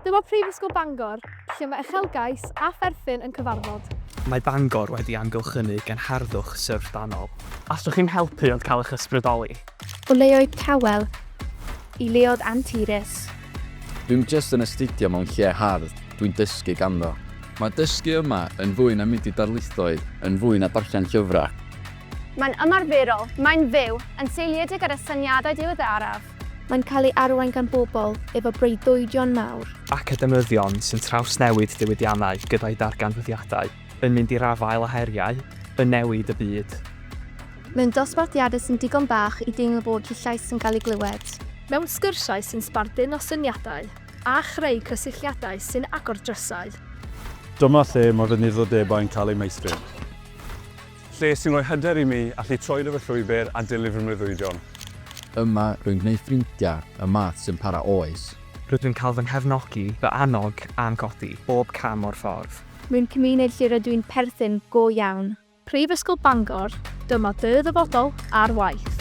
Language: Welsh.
Dyma Prifysgol Bangor, lle mae uchelgais a pherthyn yn cyfarfod. Mae Bangor wedi amgylchynu gan harddwch syfrdanol. Allwch chi'n helpu ond cael eich ysbrydoli. O leoedd tawel i leoedd anturus. Dwi'n jyst yn astudio mewn lle hardd, dwi'n dysgu ganddo. Mae dysgu yma yn fwy na mynd i darlithoedd, yn fwy na darllen llyfrau. Mae'n ymarferol, mae'n fyw, yn seiliedig ar y syniadau diweddaraf. Mae'n cael ei arwain gan bobl efo breuddwydion mawr. Academyddion sy'n trawsnewid diwydiannau gyda'i darganfyddiadau, yn mynd i'r afael a heriau, yn newid y byd. Mewn dosbarthiadau sy'n digon bach i deimlo bod eu llais yn cael ei glywed. Mewn sgyrsiau sy'n sbardun o syniadau a chreu cysylltiadau sy'n agor drysau. Dyma lle mae fy niddordebau'n cael ei meithrin. Lle sy'n rhoi hyder i mi allu troi fy llwybr a dilyn fy mreuddwydion. Yma rwy'n gwneud ffrindiau y math sy'n para oes. Rydw i'n cael fy nghefnogi, fy annog a'n codi, bob cam o'r ffordd. Mewn cymuned lle rydw i'n perthyn go iawn. Prifysgol Bangor, dyma dy ddyfodol a'r waith.